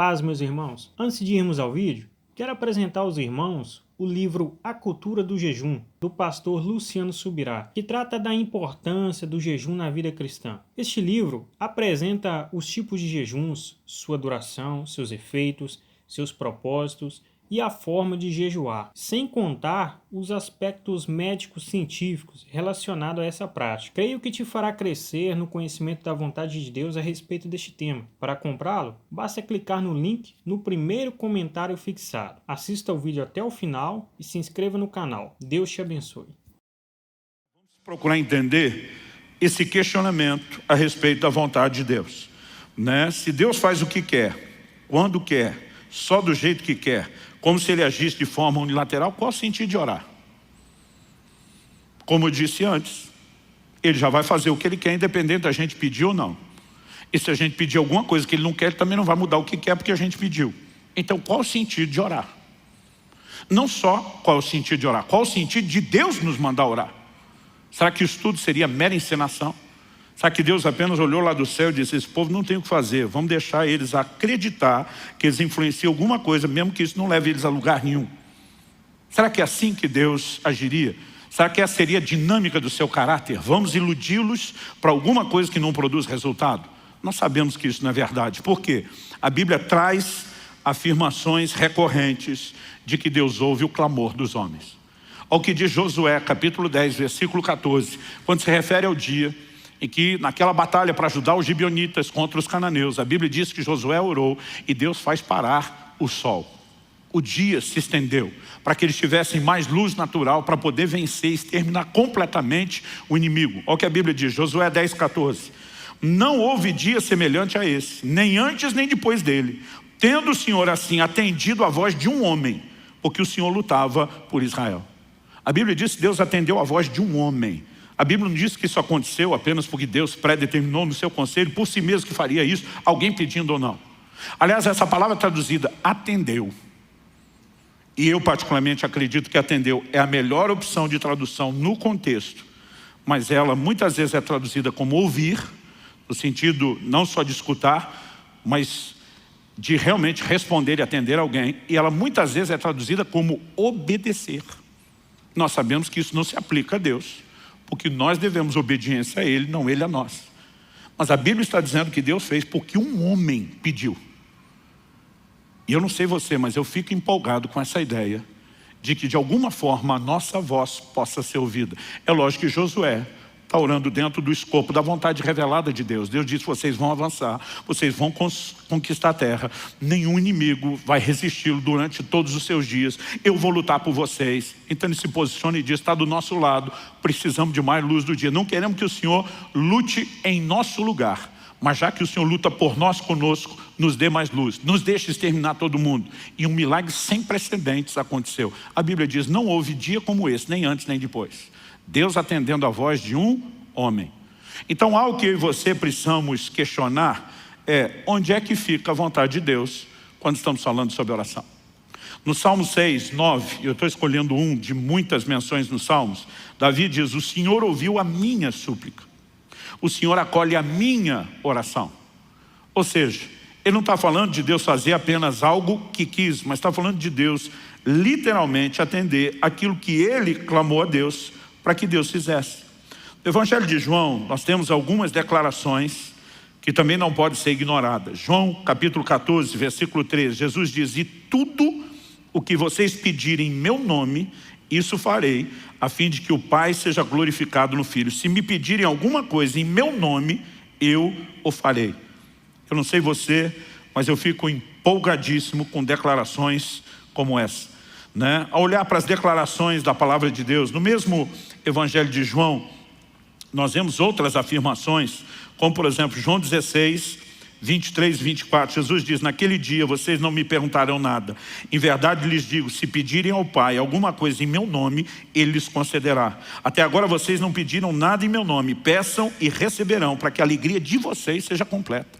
paz, meus irmãos. Antes de irmos ao vídeo, quero apresentar aos irmãos o livro A Cultura do Jejum, do pastor Luciano Subirá, que trata da importância do jejum na vida cristã. Este livro apresenta os tipos de jejuns, sua duração, seus efeitos, seus propósitos e a forma de jejuar, sem contar os aspectos médicos científicos relacionados a essa prática. Creio que te fará crescer no conhecimento da vontade de Deus a respeito deste tema. Para comprá-lo, basta clicar no link no primeiro comentário fixado. Assista o vídeo até o final e se inscreva no canal. Deus te abençoe. Vamos procurar entender esse questionamento a respeito da vontade de Deus, né? Se Deus faz o que quer, quando quer, só do jeito que quer, como se ele agisse de forma unilateral, qual o sentido de orar? Como eu disse antes, ele já vai fazer o que ele quer, independente da gente pedir ou não. E se a gente pedir alguma coisa que ele não quer, ele também não vai mudar o que quer porque a gente pediu. Então qual o sentido de orar? Não só qual o sentido de orar, qual o sentido de Deus nos mandar orar? Será que isso tudo seria mera encenação? Será que Deus apenas olhou lá do céu e disse, esse povo não tem o que fazer, vamos deixar eles acreditar que eles influenciam alguma coisa, mesmo que isso não leve eles a lugar nenhum? Será que é assim que Deus agiria? Será que essa seria a dinâmica do seu caráter? Vamos iludi-los para alguma coisa que não produz resultado? Nós sabemos que isso não é verdade. Por quê? A Bíblia traz afirmações recorrentes de que Deus ouve o clamor dos homens. Ao que diz Josué, capítulo 10, versículo 14, quando se refere ao dia em que naquela batalha para ajudar os gibeonitas contra os cananeus, a Bíblia diz que Josué orou e Deus faz parar o sol. O dia se estendeu para que eles tivessem mais luz natural para poder vencer e exterminar completamente o inimigo. Olha o que a Bíblia diz, Josué 10, 14. Não houve dia semelhante a esse, nem antes nem depois dele, tendo o Senhor assim atendido a voz de um homem, porque o Senhor lutava por Israel. A Bíblia diz que Deus atendeu a voz de um homem. A Bíblia não diz que isso aconteceu apenas porque Deus predeterminou no seu conselho por si mesmo que faria isso, alguém pedindo ou não. Aliás, essa palavra traduzida, atendeu. E eu particularmente acredito que atendeu é a melhor opção de tradução no contexto. Mas ela muitas vezes é traduzida como ouvir, no sentido não só de escutar, mas de realmente responder e atender alguém. E ela muitas vezes é traduzida como obedecer. Nós sabemos que isso não se aplica a Deus, porque nós devemos obediência a Ele, não Ele a nós. Mas a Bíblia está dizendo que Deus fez porque um homem pediu. E eu não sei você, mas eu fico empolgado com essa ideia de que de alguma forma a nossa voz possa ser ouvida. É lógico que Josué está orando dentro do escopo da vontade revelada de Deus. Deus disse, vocês vão avançar, vocês vão conquistar a terra, nenhum inimigo vai resisti-lo durante todos os seus dias, eu vou lutar por vocês. Então ele se posiciona e diz, está do nosso lado, precisamos de mais luz do dia. Não queremos que o Senhor lute em nosso lugar, mas já que o Senhor luta por nós conosco, nos dê mais luz, nos deixe exterminar todo mundo. E um milagre sem precedentes aconteceu. A Bíblia diz, não houve dia como esse, nem antes nem depois. Deus atendendo a voz de um homem. Então algo que eu e você precisamos questionar é onde é que fica a vontade de Deus quando estamos falando sobre oração. No Salmo 6, 9, eu estou escolhendo um de muitas menções nos Salmos, Davi diz, o Senhor ouviu a minha súplica, o Senhor acolhe a minha oração. Ou seja, ele não está falando de Deus fazer apenas algo que quis, mas está falando de Deus literalmente atender aquilo que ele clamou a Deus para que Deus fizesse. No Evangelho de João, nós temos algumas declarações que também não podem ser ignoradas. João capítulo 14, versículo 13, Jesus diz, e tudo o que vocês pedirem em meu nome, isso farei, a fim de que o Pai seja glorificado no Filho. Se me pedirem alguma coisa em meu nome, eu o farei. Eu não sei você, mas eu fico empolgadíssimo com declarações como essa, né? Ao olhar para as declarações da palavra de Deus, no mesmo Evangelho de João, nós vemos outras afirmações, como por exemplo, João 16, 23 e 24, Jesus diz, naquele dia vocês não me perguntarão nada. Em verdade lhes digo, se pedirem ao Pai alguma coisa em meu nome, Ele lhes concederá. Até agora vocês não pediram nada em meu nome, peçam e receberão, para que a alegria de vocês seja completa.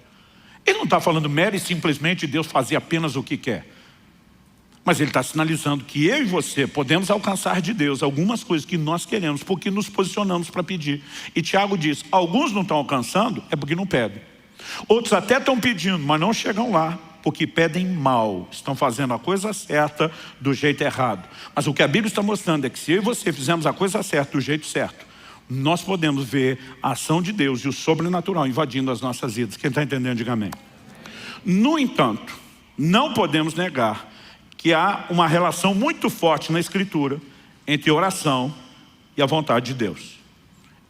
Ele não está falando mero e simplesmente de Deus fazer apenas o que quer. Mas ele está sinalizando que eu e você podemos alcançar de Deus algumas coisas que nós queremos, porque nos posicionamos para pedir. E Tiago diz, alguns não estão alcançando, é porque não pedem. Outros até estão pedindo, mas não chegam lá, porque pedem mal, estão fazendo a coisa certa do jeito errado. Mas o que a Bíblia está mostrando é que se eu e você fizermos a coisa certa do jeito certo, nós podemos ver a ação de Deus e o sobrenatural invadindo as nossas vidas. Quem está entendendo, diga amém. No entanto, não podemos negar que há uma relação muito forte na Escritura entre oração e a vontade de Deus.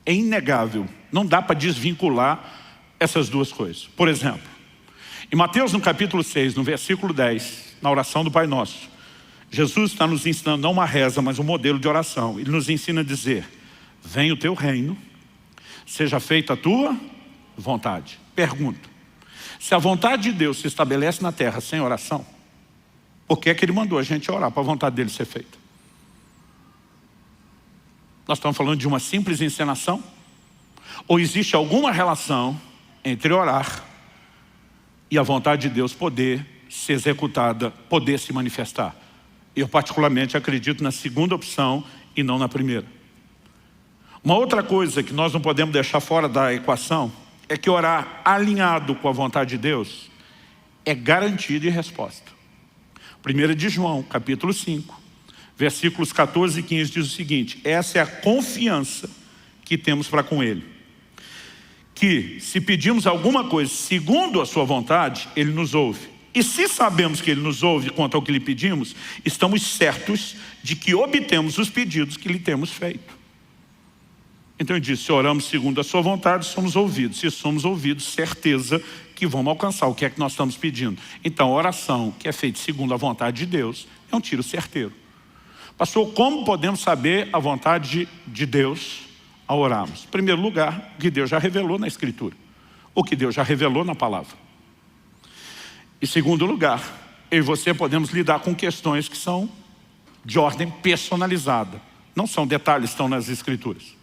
É inegável, não dá para desvincular essas duas coisas. Por exemplo, em Mateus no capítulo 6, no versículo 10, na oração do Pai Nosso, Jesus está nos ensinando não uma reza, mas um modelo de oração. Ele nos ensina a dizer: venha o teu reino, seja feita a tua vontade. Pergunto, se a vontade de Deus se estabelece na terra sem oração, por que é que Ele mandou a gente orar para a vontade dEle ser feita? Nós estamos falando de uma simples encenação? Ou existe alguma relação entre orar e a vontade de Deus poder ser executada, poder se manifestar? Eu particularmente acredito na segunda opção e não na primeira. Uma outra coisa que nós não podemos deixar fora da equação é que orar alinhado com a vontade de Deus é garantia de resposta. 1 de João, capítulo 5, versículos 14 e 15 diz o seguinte: essa é a confiança que temos para com Ele, que se pedimos alguma coisa segundo a sua vontade, Ele nos ouve. E se sabemos que Ele nos ouve quanto ao que lhe pedimos, estamos certos de que obtemos os pedidos que lhe temos feito. Então ele diz, se oramos segundo a sua vontade, somos ouvidos. Se somos ouvidos, certeza que vamos alcançar o que é que nós estamos pedindo. Então a oração que é feita segundo a vontade de Deus é um tiro certeiro. Pastor, como podemos saber a vontade de Deus ao orarmos? Em primeiro lugar, o que Deus já revelou na Escritura, o que Deus já revelou na palavra. Em segundo lugar, eu e você podemos lidar com questões que são de ordem personalizada. Não são detalhes, estão nas Escrituras.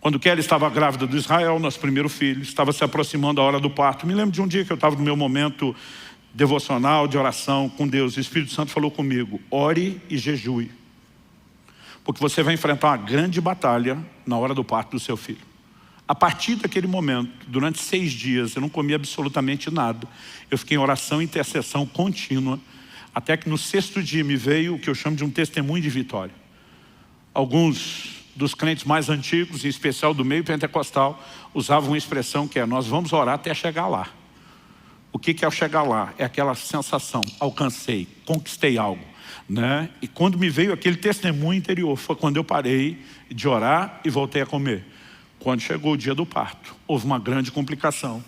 Quando Kelly estava grávida do Israel, nosso primeiro filho, estava se aproximando a hora do parto. Me lembro de um dia que eu estava no meu momento devocional, de oração com Deus. O Espírito Santo falou comigo, ore e jejue. Porque você vai enfrentar uma grande batalha na hora do parto do seu filho. A partir daquele momento, durante 6 dias, eu não comi absolutamente nada. Eu fiquei em oração e intercessão contínua, até que no 6º dia me veio o que eu chamo de um testemunho de vitória. Alguns dos crentes mais antigos, em especial do meio pentecostal, usavam uma expressão que é, nós vamos orar até chegar lá. O que é o chegar lá? É aquela sensação, alcancei, conquistei algo, né? E quando me veio aquele testemunho interior, foi quando eu parei de orar e voltei a comer. Quando chegou o dia do parto, houve uma grande complicação.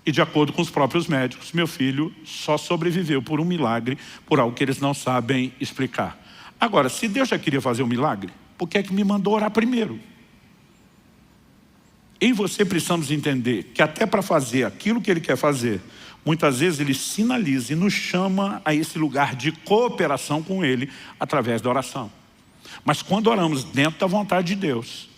E de acordo com os próprios médicos, meu filho só sobreviveu por um milagre, por algo que eles não sabem explicar. Agora, se Deus já queria fazer um milagre, por que é que me mandou orar primeiro? Eu e você precisamos entender que até para fazer aquilo que Ele quer fazer, muitas vezes Ele sinaliza e nos chama a esse lugar de cooperação com Ele através da oração. Mas quando oramos dentro da vontade de Deus,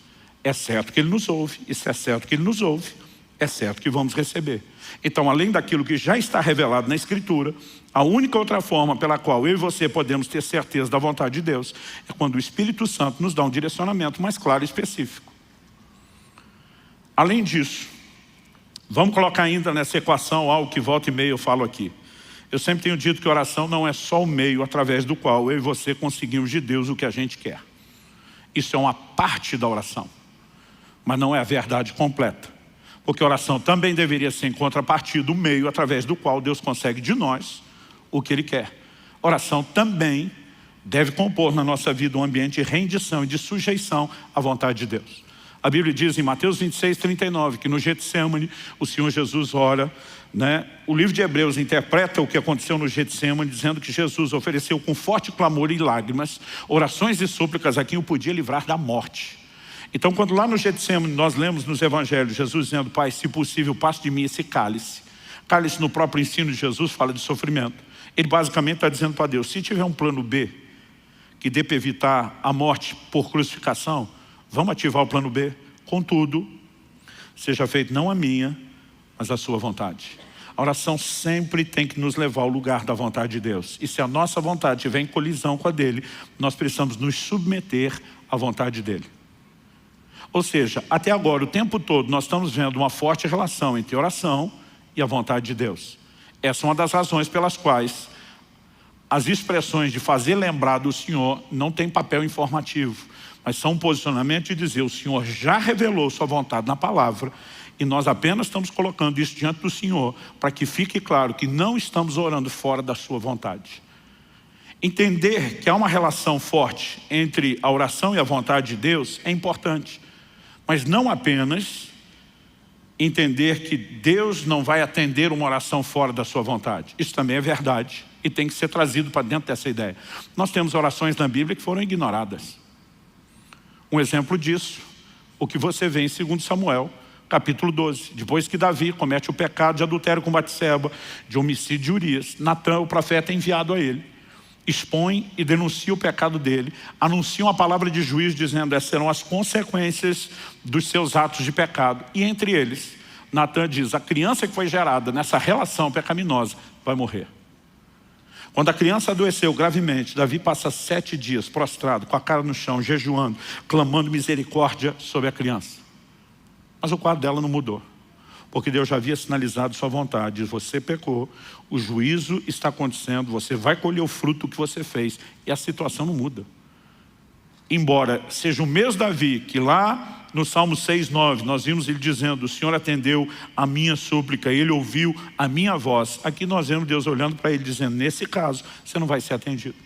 é certo que Ele nos ouve. E se é certo que Ele nos ouve, é certo que vamos receber. Então, além daquilo que já está revelado na Escritura, a única outra forma pela qual eu e você podemos ter certeza da vontade de Deus é quando o Espírito Santo nos dá um direcionamento mais claro e específico. Além disso, vamos colocar ainda nessa equação algo que volta e meia eu falo aqui. Eu sempre tenho dito que oração não é só o meio através do qual eu e você conseguimos de Deus o que a gente quer. Isso é uma parte da oração, mas não é a verdade completa. Porque a oração também deveria ser em contrapartida do meio através do qual Deus consegue de nós o que Ele quer. A oração também deve compor na nossa vida um ambiente de rendição e de sujeição à vontade de Deus. A Bíblia diz em Mateus 26, 39, que no Getsêmani o Senhor Jesus ora, né? O livro de Hebreus interpreta o que aconteceu no Getsêmani, dizendo que Jesus ofereceu com forte clamor e lágrimas, orações e súplicas a quem o podia livrar da morte. Então, quando lá no Getsêmani nós lemos nos evangelhos Jesus dizendo, Pai, se possível, passe de mim esse cálice. Cálice no próprio ensino de Jesus fala de sofrimento. Ele basicamente está dizendo para Deus, se tiver um plano B, que dê para evitar a morte por crucificação, vamos ativar o plano B. Contudo, seja feito não a minha, mas a sua vontade. A oração sempre tem que nos levar ao lugar da vontade de Deus. E se a nossa vontade estiver em colisão com a dele, nós precisamos nos submeter à vontade dele. Ou seja, até agora, o tempo todo, nós estamos vendo uma forte relação entre oração e a vontade de Deus. Essa é uma das razões pelas quais as expressões de fazer lembrar do Senhor não tem papel informativo, mas são um posicionamento de dizer: o Senhor já revelou sua vontade na palavra e nós apenas estamos colocando isso diante do Senhor para que fique claro que não estamos orando fora da sua vontade. Entender que há uma relação forte entre a oração e a vontade de Deus é importante, mas não apenas entender que Deus não vai atender uma oração fora da sua vontade. Isso também é verdade e tem que ser trazido para dentro dessa ideia. Nós temos orações na Bíblia que foram ignoradas. Um exemplo disso, o que você vê em 2 Samuel, capítulo 12. Depois que Davi comete o pecado de adultério com Batseba, de homicídio de Urias, Natã, o profeta, é enviado a ele. Expõe e denuncia o pecado dele, anuncia uma palavra de juízo dizendo: essas serão as consequências dos seus atos de pecado. E entre eles, Natã diz: a criança que foi gerada nessa relação pecaminosa vai morrer. Quando a criança adoeceu gravemente, Davi passa 7 dias prostrado, com a cara no chão, jejuando, clamando misericórdia sobre a criança. Mas o quadro dela não mudou, porque Deus já havia sinalizado sua vontade. Diz: você pecou, o juízo está acontecendo, você vai colher o fruto que você fez. E a situação não muda. Embora seja o mesmo Davi que lá no Salmo 6:9 nós vimos ele dizendo: o Senhor atendeu a minha súplica, ele ouviu a minha voz. Aqui nós vemos Deus olhando para ele dizendo: nesse caso você não vai ser atendido.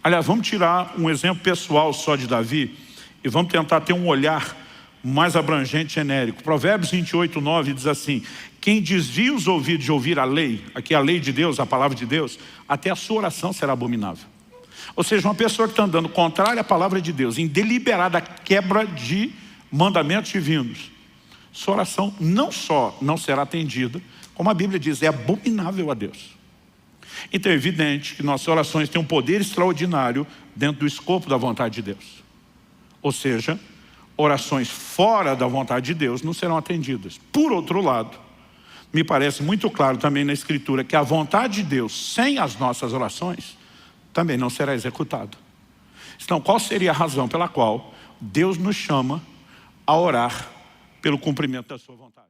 Aliás, vamos tirar um exemplo pessoal só de Davi e vamos tentar ter um olhar mais abrangente, genérico. Provérbios 28:9 diz assim: quem desvia os ouvidos de ouvir a lei, aqui a lei de Deus, a palavra de Deus, até a sua oração será abominável. Ou seja, uma pessoa que está andando contrária à palavra de Deus, em deliberada quebra de mandamentos divinos, sua oração não só não será atendida, como a Bíblia diz, é abominável a Deus. Então é evidente que nossas orações têm um poder extraordinário dentro do escopo da vontade de Deus. Ou seja, orações fora da vontade de Deus não serão atendidas. Por outro lado, me parece muito claro também na Escritura que a vontade de Deus, sem as nossas orações, também não será executada. Então, qual seria a razão pela qual Deus nos chama a orar pelo cumprimento da sua vontade?